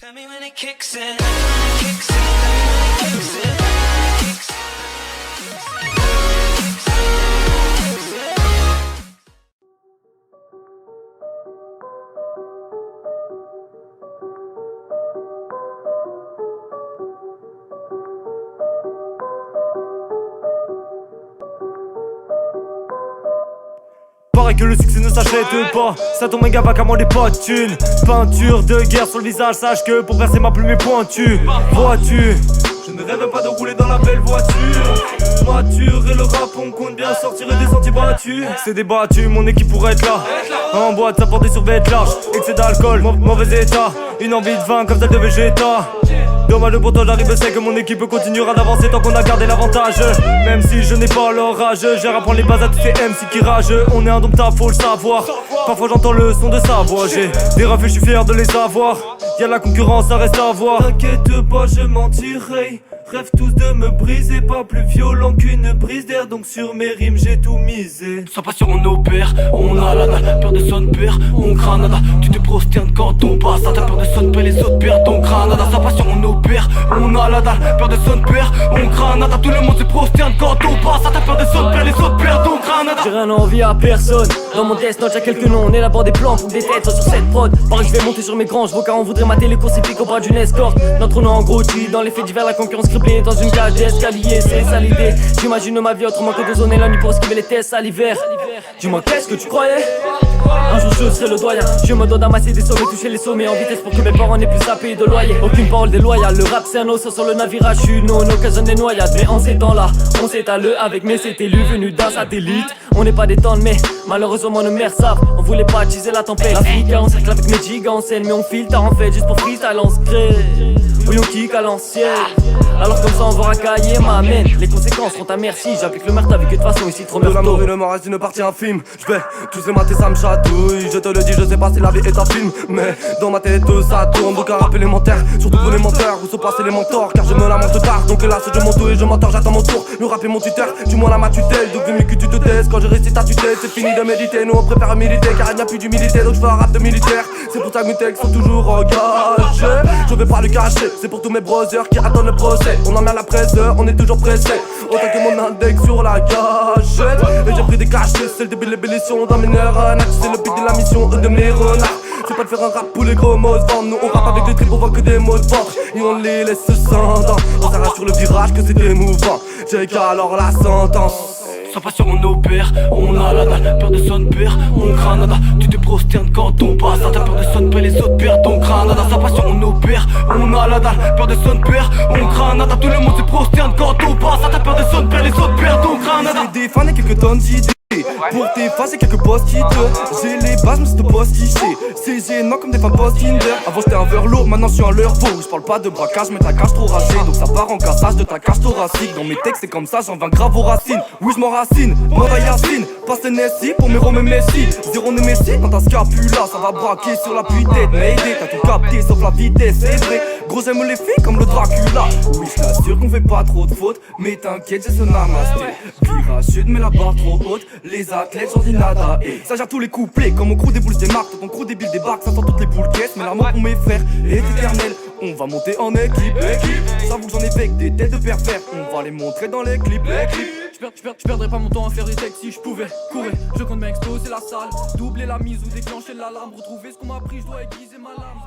Tell me when it kicks in, kicks in, kicks in, kicks in. Paraît que le succès ne s'achète pas. Ça tombe méga vague à moi des pas de thunes. Peinture de guerre sur le visage. Sache que pour verser ma plume est pointue. Vois-tu, je ne rêve pas de rouler dans la belle voiture. Mature et le rap on compte bien sortir des sentiers battus. C'est débattu, mon équipe pourrait être là. En boîte ça porte des survêtements larges. Excès d'alcool, mauvais état. Une envie de vin comme celle de Vegeta. Dommage pour toi j'arrive c'est que mon équipe continuera d'avancer tant qu'on a gardé l'avantage. Même si je n'ai pas l'orage, j'ai à prendre les bases à tous ces MC qui ragent. On est indomptable faut le savoir. Parfois j'entends le son de sa voix. J'ai des refus, je suis fier de les avoir. Y'a la concurrence, ça reste à voir. T'inquiète pas, je mentirai. Rêve tous de me briser, pas plus violent qu'une brise d'air. Donc sur mes rimes j'ai tout misé. Sans passion on opère, on a la dalle. Peur de son père, on granada. Tu te prosternes quand on passe. T'as peur de son père, les autres perdent ton granada. Sans passion on opère, on a la dalle. Peur de son père, on granada. Tout le monde se prosterne quand on passe. T'as peur de son père, les autres perdent ton granada. J'ai rien envie à personne. Dans mon test note y'a quelques noms. On élabore des plans pour que des têtes soient sur cette prod. Pareil je vais monter sur mes granges. Vos cas on voudrait mater les courses épiques au bras d'une escorte. Notre nom en gros tu dans les faits divers. La concurrence criblée dans une cage d'escalier. C'est ça l'idée. J'imagine ma vie autrement que de zoner la nuit pour esquiver les tests à l'hiver. Dis-moi qu'est-ce que tu croyais? Un jour je serai le doyen. Je me dois d'amasser des sommets, toucher les sommets en vitesse pour que mes parents n'aient plus à payer de loyer. Aucune parole déloyale, le rap c'est un os sur le navire. Je suis non, occasion des noyades. Mais en ces temps-là, on s'étale avec mes cet élu venu d'un satellite. On n'est pas des tonnes mais malheureusement nos mères savent. On voulait pas attiser la tempête. L'Afrique on cercle avec mes gigas en scène. Mais on filtre en fait juste pour freestyle on se crée. Oui on kick à l'ancienne. Alors comme ça on va racailler m'amène. Les conséquences seront à merci. J'applique le meurtre avec que de toute façon ici trop De meurtre. l'amour il ne me reste une partie infime. Je vais tous les mater ça me chatouille. Je te le dis je sais pas si la vie est un film. Mais dans ma tête ça tourne. Donc un rap élémentaire. Surtout pour les menteurs. Où sont passés les mentors. Car je me lamente tard. Donc là c'est je monte et je m'entends j'attends mon tour. Le rap est mon tuteur. Du moins là ma tutelle. Donc vu mieux que tu te taises. Quand je récite ta tutelle c'est fini de méditer. Nous on préfère militer car il n'y a plus d'humilité. Donc je fais un rap de militaire. C'est pour ça que mes textes sont toujours engagés. Je vais pas le cacher. C'est pour tous mes brothers qui attendent le procès. On en met à la presse, on est toujours pressé. Autant que mon index sur la gâchette. Et j'ai pris des cachets, c'est le début de l'ébullition dans mes neurones. C'est le but de la mission de mes renards. C'est pas de faire un rap pour les gros mots de vente. Nous on rappe avec des tripes, on voit que des mots de ventre. Et on les laisse se sentir. On s'arrête sur le virage que c'est émouvant. J'ai qu'alors la sentence. Sans passion on opère, on a la dalle. Peur de son père, on granada. Tu te prosternes quand on passe. T'as peur de son père, les autres perdent ton granada. Sans passion on opère, on a la dalle. Peur de son père, on granada. Tout le monde se prosterne quand on passe. T'as peur de son père, les autres perdent ton granada. J'ai des fans et quelques tonnes d'idées. Pour tes fans et quelques posts qui te. J'ai les bases mais c'est de post qui c'est gênant comme des fans post Tinder. Avant j'étais un verre lourd, maintenant je suis un leurre beau. Je parle pas de braquage mais ta cage trop ragée. Donc ça part en cassage de ta cage thoracique. Dans mes textes c'est comme ça, j'en viens grave aux racines. Oui je m'enracine, m'envoie Yacine. Passe Nessie pour mes Roms et Messi. Zéro Messi dans ta scapula. Ça va braquer sur la pluie tête. Mais aidé, t'as tout capté sauf la vitesse. C'est vrai, gros j'aime les filles comme le Dracula. Oui je t'assure qu'on fait pas trop de fautes. Mais t'inquiète j'ai ce namasté. Virage sud mais la barre trop haute. Les athlètes j'en dis nada. Et ça gère tous les couplets comme au crew des boules des marques. Ton crew des billes débarque, ça sent toutes les boules caisses. Mais l'amour pour mes frères est éternel. On va monter en équipe. J'avoue que j'en ai fait que des têtes de pervers. On va les montrer dans les clips. Je perdrais pas mon temps à faire des textes si je pouvais courir. Je compte m'exploser la salle, doubler la mise ou déclencher l'alarme. Retrouver ce qu'on m'a appris, je dois aiguiser ma lame.